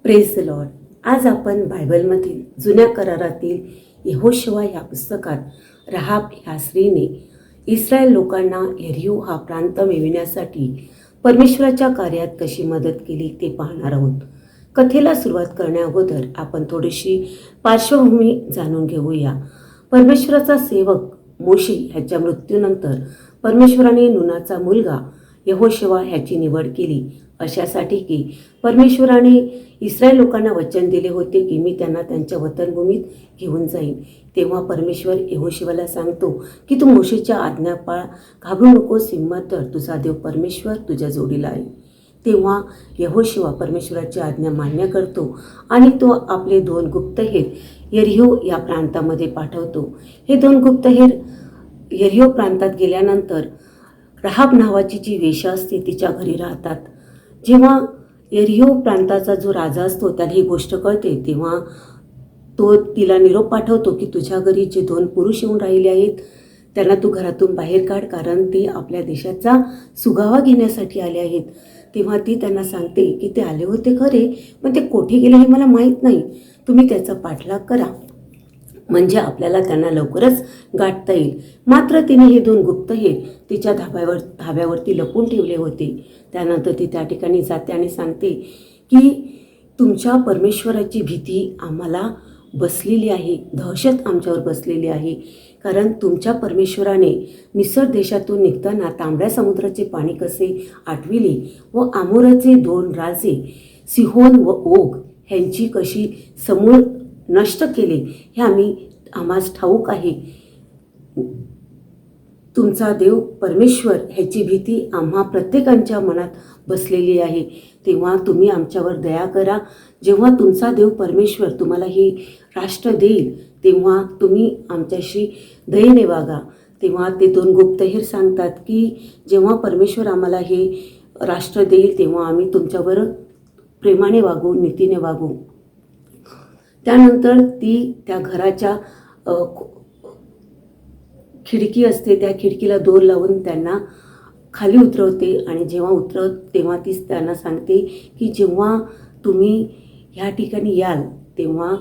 Praise the Lord. आज आपण बायबलमधील जुन्या करारातील यहोशुवा या पुस्तकात रहाब ह्या स्त्रीने इस्रायल लोकांना यरीहो हा प्रांत मिळविण्यासाठी परमेश्वराच्या कार्यात कशी मदत केली ते पाहणार आहोत. कथेला सुरुवात करण्याअगोदर आपण थोडीशी पार्श्वभूमी जाणून घेऊया. परमेश्वराचा सेवक मोशे ह्याच्या मृत्यूनंतर परमेश्वराने नूनाचा मुलगा यहोशुवा ह्याची निवड केली, अशासाठी की परमेश्वराने इस्रायल लोकांना वचन दिले होते की मी त्यांना त्यांच्या वतनभूमीत घेऊन जाईन. तेव्हा परमेश्वर यहोशुवाला सांगतो की तू मोशेच्या आज्ञा पाळ, घाबरू नकोस, हिम्मत धर, तुझा देव परमेश्वर तुझ्या जोडीला आहे. तेव्हा यहोशुवा परमेश्वराची आज्ञा मान्य करतो आणि तो आपले 2 गुप्तहेर यरीहो या प्रांतामध्ये पाठवतो. हे 2 गुप्तहेर यरीहो प्रांतात गेल्यानंतर रहाब नावाची जी वेश्या असते तिच्या घरी राहतात. जेव्हा यरीहो प्रांताचा जो राजा असतो त्याला ही गोष्ट कळते, तेव्हा तो तिला निरोप पाठवतो की तुझ्या घरी जे 2 पुरुष येऊन राहिले आहेत त्यांना तू घरातून बाहेर काढ, कारण ते आपल्या देशाचा सुगावा घेण्यासाठी आले आहेत. तेव्हा ती त्यांना सांगते की ते आले होते खरे, पण ते कोठे गेले हे मला माहीत नाही. तुम्ही त्याचा पाठलाग करा, म्हणजे आपल्याला त्यांना लवकरच गाठता येईल. मात्र तिने हे 2 गुप्तहेर तिच्या धाब्यावरती लपून ठेवले होते. त्यानंतर ती त्या ठिकाणी जाते आणि सांगते की तुमच्या परमेश्वराची भीती आम्हाला बसलेली आहे, दहशत आमच्यावर बसलेली आहे, कारण तुमच्या परमेश्वराने मिस्र देशातून निघताना तांबड्या समुद्राचे पाणी कसे आटविले व आमोराचे 2 राजे सिहोन व ओग ह्यांची कशी समूळ नष्ट केले हे आम्हास ठाऊक आहे. तुमचा देव परमेश्वर ह्याची भीती आम्हा प्रत्येकांच्या मनात बसलेली आहे. तेव्हा तुम्ही आमच्यावर दया करा. जेव्हा तुमचा देव परमेश्वर तुम्हाला ही राष्ट्र देईल तेव्हा तुम्ही आमच्याशी दयेने वागा. तेव्हा ते 2 गुप्तहेर सांगतात की जेव्हा परमेश्वर आम्हाला हे राष्ट्र देईल तेव्हा आम्ही तुमच्यावर प्रेमाने वागू, नीतीने वागू. त्यानंतर ती त्या घराच्या खिडकी असते त्या खिडकीला दोर लावून त्यांना खाली उतरवते आणि जेव्हा तेव्हा ती त्यांना सांगते की जेव्हा तुम्ही ह्या ठिकाणी याल तेव्हा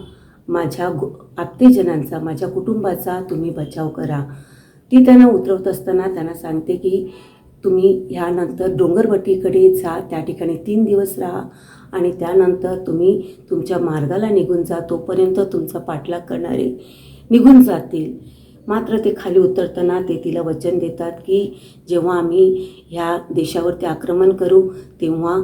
माझ्या आप्तेजनांचा, माझ्या कुटुंबाचा तुम्ही बचाव करा. ती त्यांना उतरवत असताना त्यांना सांगते की तुम्ही ह्यानंतर डोंगरवटीकडे जा, त्या ठिकाणी 3 दिवस राहा आणि त्यानंतर तुम्ही तुमच्या मार्गाला निघून जा. तोपर्यंत तुमचा पाठलाग करणारे निघून जातील. मात्र ते खाली उतरताना ते तिला वचन देतात की जेव्हा आम्ही ह्या देशावरती आक्रमण करू तेव्हा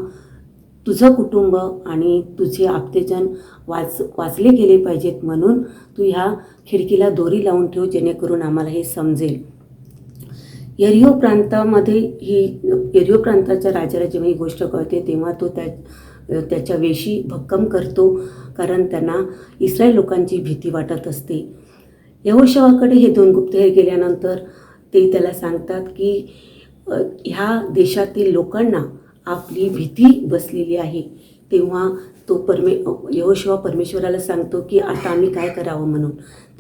तुझं कुटुंब आणि तुझे आप्तेजन वाचले गेले पाहिजेत, म्हणून तू ह्या खिडकीला दोरी लावून ठेव, जेणेकरून आम्हाला हे समजेल. यरीहो प्रांताच्या राजाला जेव्हा ही गोष्ट कळते तेव्हा तो त्याच्या वेशी भक्कम करतो, कारण त्यांना इस्रायल लोकांची भीती वाटत असते. यहोशुवाकडे हे 2 गुप्तहेर गेल्यानंतर ते त्याला सांगतात की ह्या देशातील लोकांना आपली भीती बसलेली आहे. तेव्हा यहोशुवा परमेश्वराला सांगतो की आता आम्ही काय करावं म्हणून.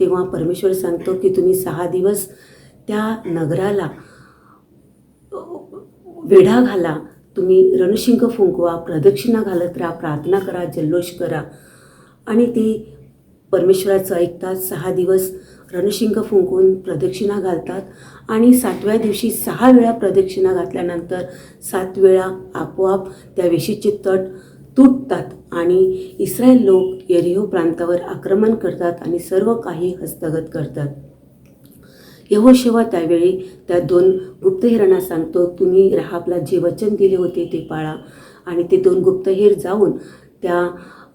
तेव्हा परमेश्वर सांगतो की तुम्ही 6 दिवस त्या नगराला वेढा घाला, तुम्ही रणशिंग फुंकवा, प्रदक्षिणा घालत राहा, प्रार्थना करा, जल्लोष करा. आणि ते परमेश्वराचं ऐकतात. 6 दिवस रणशिंग फुंकून प्रदक्षिणा घालतात आणि 7व्या दिवशी 6 वेळा प्रदक्षिणा घातल्यानंतर 7 वेळा आपोआप त्या वेशीचे तट तुटतात आणि इस्रायल लोक यरीहो प्रांतावर आक्रमण करतात आणि सर्व काही हस्तगत करतात. यहोशुवा त्यावेळी त्या 2 गुप्तहेरांना सांगतो, तुम्ही रहाबला जे वचन दिले होते ते पाळा. आणि ते 2 गुप्तहेर जाऊन त्या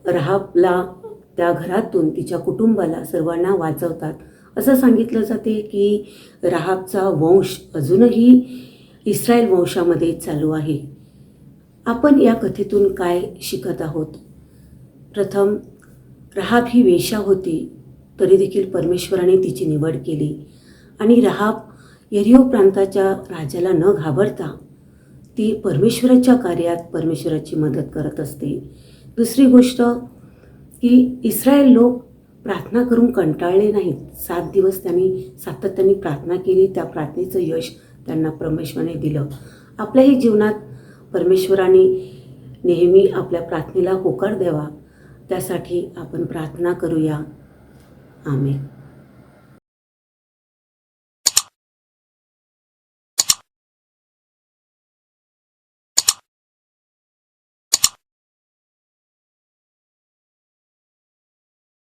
रहाबला त्या घरातून तिच्या कुटुंबाला सर्वांना वाचवतात. असं सांगितलं जाते की रहाबचा वंश अजूनही इस्रायल वंशामध्ये चालू आहे. आपण या कथेतून काय शिकत आहोत? प्रथम, रहाब ही वेश्या होती तरी देखील परमेश्वराने तिची निवड केली आणि रहाब यरीहो प्रांताच्या राजाला न घाबरता ती परमेश्वराच्या कार्यात परमेश्वराची मदत करत असते. दुसरी गोष्ट की इस्रायल लोक प्रार्थना करून कंटाळले नाहीत. 7 दिवस त्यांनी सातत्याने प्रार्थना केली. त्या प्रार्थनेचं यश त्यांना परमेश्वराने दिलं. आपल्याही जीवनात परमेश्वराने नेहमी आपल्या प्रार्थनेला होकार द्यावा त्यासाठी आपण प्रार्थना करूया. आमेन.